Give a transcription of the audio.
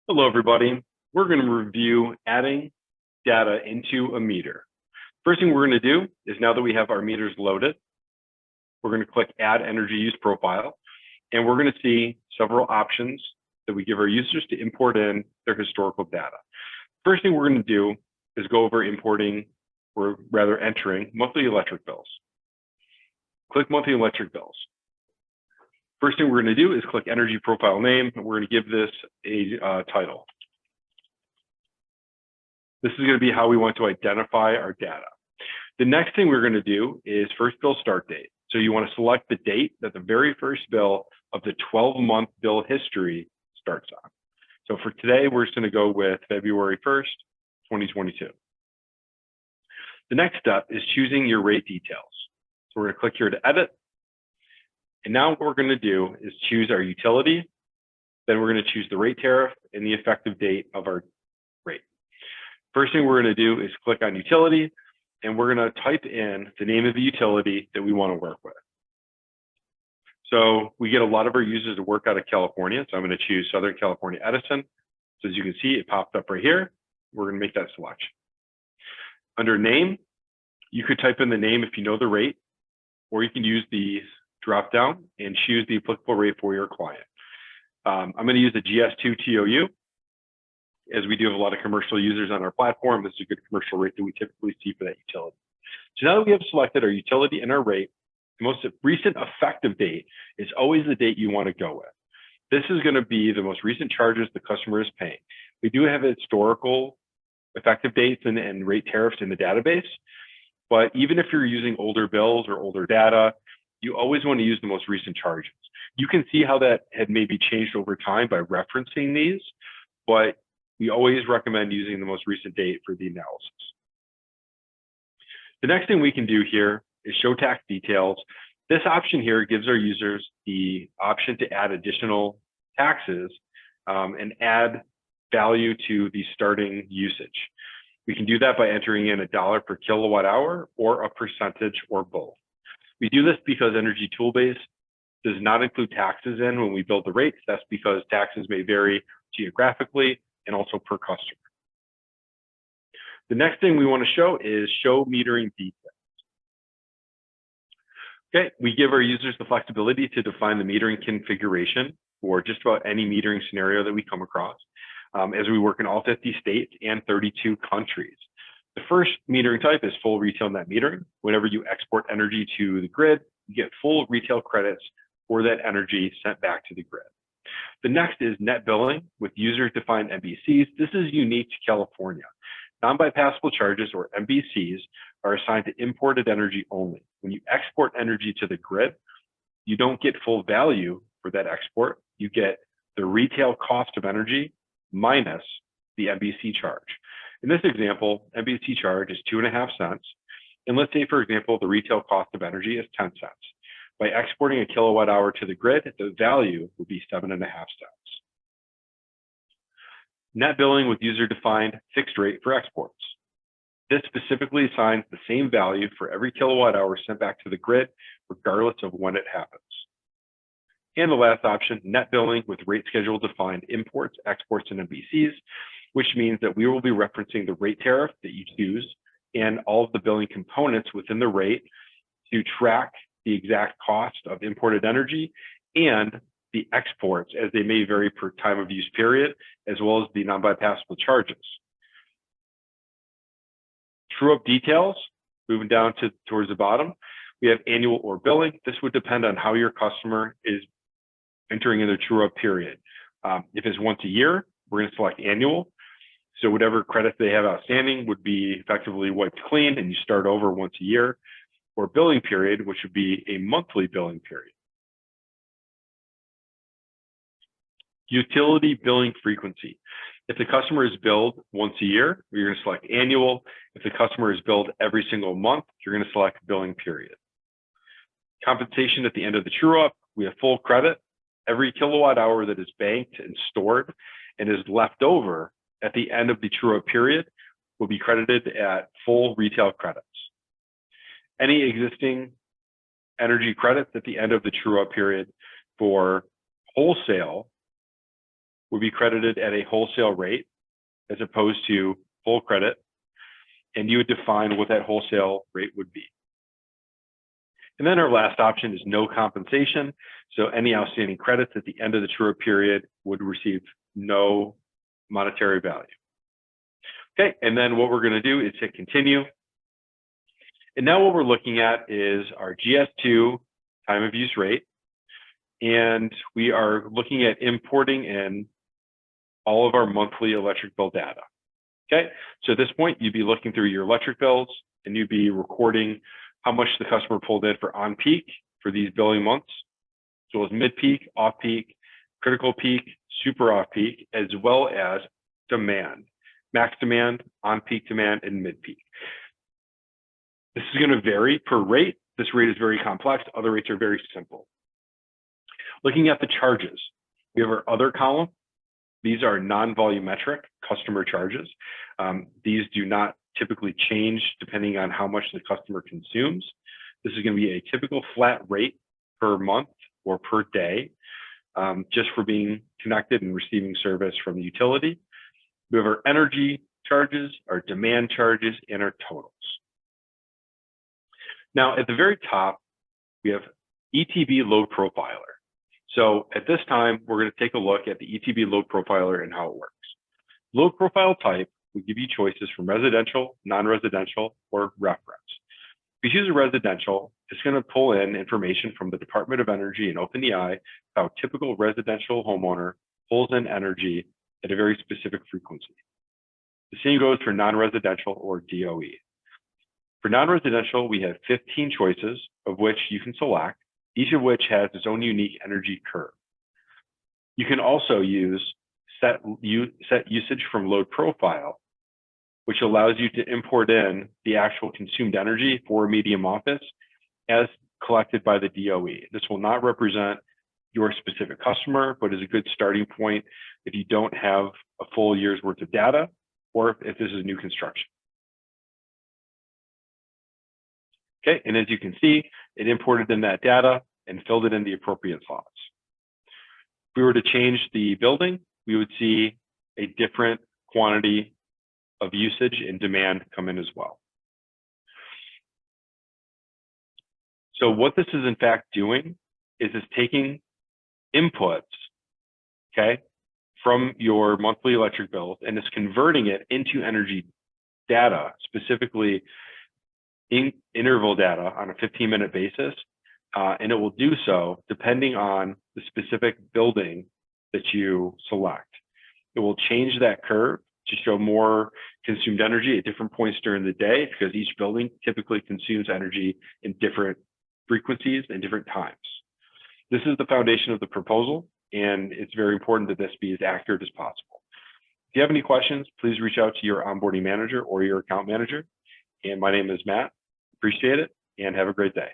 Hello, everybody. We're going to review adding data into a meter. First thing we're going to do is, now that we have our meters loaded, we're going to click Add Energy Use Profile, and we're going to see several options that we give our users to import in their historical data. First thing we're going to do is go over importing, or rather entering, monthly electric bills. Click Monthly Electric Bills. First thing we're going to do is click Energy Profile Name. We're going to give this a title. This is going to be how we want to identify our data. The next thing we're going to do is first bill start date. So you want to select the date that the very first bill of the 12-month bill history starts on. So for today, we're just going to go with February 1st, 2022. The next step is choosing your rate details. So we're going to click here to edit. And now what we're going to do is choose our utility. Then we're going to choose the rate tariff and the effective date of our rate. First thing we're going to do is click on utility, and we're going to type in the name of the utility that we want to work with. So we get a lot of our users to work out of California. So I'm going to choose Southern California Edison. So as you can see, it popped up right here. We're going to make that selection. Under name, you could type in the name if you know the rate, or you can use the drop down and choose the applicable rate for your client. I'm going to use the GS2 TOU, as we do have a lot of commercial users on our platform. This is a good commercial rate that we typically see for that utility. So now that we have selected our utility and our rate, the most recent effective date is always the date you want to go with. This is going to be the most recent charges the customer is paying. We do have historical effective dates and rate tariffs in the database, but even if you're using older bills or older data, you always want to use the most recent charges. You can see how that had maybe changed over time by referencing these, but we always recommend using the most recent date for the analysis. The next thing we can do here is show tax details. This option here gives our users the option to add additional taxes and add value to the starting usage. We can do that by entering in $1 per kilowatt hour or a percentage or both. We do this because Energy Toolbase does not include taxes in when we build the rates. That's because taxes may vary geographically and also per customer. The next thing we want to show is show metering details. Okay, we give our users the flexibility to define the metering configuration for just about any metering scenario that we come across, as we work in all 50 states and 32 countries. The first metering type is full retail net metering. Whenever you export energy to the grid, you get full retail credits for that energy sent back to the grid. The next is net billing with user-defined MBCs. This is unique to California. Non-bypassable charges, or MBCs, are assigned to imported energy only. When you export energy to the grid, you don't get full value for that export. You get the retail cost of energy minus the MBC charge. In this example, MBC charge is 2.5 cents. And let's say, for example, the retail cost of energy is 10 cents. By exporting a kilowatt hour to the grid, the value would be 7.5 cents. Net billing with user-defined fixed rate for exports. This specifically assigns the same value for every kilowatt hour sent back to the grid, regardless of when it happens. And the last option, net billing with rate schedule defined imports, exports, and MBCs, which means that we will be referencing the rate tariff that you choose and all of the billing components within the rate to track the exact cost of imported energy and the exports, as they may vary per time of use period, as well as the non-bypassable charges. True up details, moving down towards the bottom, we have annual or billing. This would depend on how your customer is entering in their true up period. If it's once a year, we're going to select annual. So whatever credits they have outstanding would be effectively wiped clean, and you start over once a year. Or billing period, which would be a monthly billing period. Utility billing frequency. If the customer is billed once a year, you're going to select annual. If the customer is billed every single month, you're going to select billing period. Compensation at the end of the true up, we have full credit. Every kilowatt hour that is banked and stored and is left over at the end of the true up period will be credited at full retail credits. Any existing energy credits at the end of the true up period for wholesale would be credited at a wholesale rate as opposed to full credit, and you would define what that wholesale rate would be. And then our last option is no compensation. So any outstanding credits at the end of the true-up period would receive no monetary value. Okay, and then what we're going to do is hit continue. And now what we're looking at is our GS2 time of use rate. And we are looking at importing in all of our monthly electric bill data. Okay, so at this point, you'd be looking through your electric bills and you'd be recording how much the customer pulled in for on peak for these billing months, as well as mid peak, off peak, critical peak, super off peak, as well as demand, max demand, on peak demand, and mid peak. This is going to vary per rate. This rate is very complex. Other rates are very simple. Looking at the charges, we have our other column. These are non-volumetric customer charges. These do not typically change depending on how much the customer consumes. This is going to be a typical flat rate per month or per day, just for being connected and receiving service from the utility. We have our energy charges, our demand charges, and our totals. Now, at the very top, we have ETB load profiler. So at this time, we're going to take a look at the ETB load profiler and how it works. Load profile type will give you choices from residential, non-residential, or reference. If you choose a residential, it's going to pull in information from the Department of Energy and OpenEI how a typical residential homeowner pulls in energy at a very specific frequency. The same goes for non-residential or DOE. For non-residential, we have 15 choices of which you can select, each of which has its own unique energy curve. You can also use set usage from load profile, which allows you to import in the actual consumed energy for a medium office as collected by the DOE. This will not represent your specific customer, but is a good starting point if you don't have a full year's worth of data or if this is new construction. Okay, and as you can see, it imported in that data and filled it in the appropriate slots. If we were to change the building, we would see a different quantity of usage and demand come in as well. So what this is in fact doing is it's taking inputs, okay, from your monthly electric bills and it's converting it into energy data, specifically in interval data on a 15-minute basis, and it will do so depending on the specific building that you select. It will change that curve to show more consumed energy at different points during the day because each building typically consumes energy in different frequencies and different times. This is the foundation of the proposal, and it's very important that this be as accurate as possible. If you have any questions, please reach out to your onboarding manager or your account manager. And my name is Matt. Appreciate it and have a great day.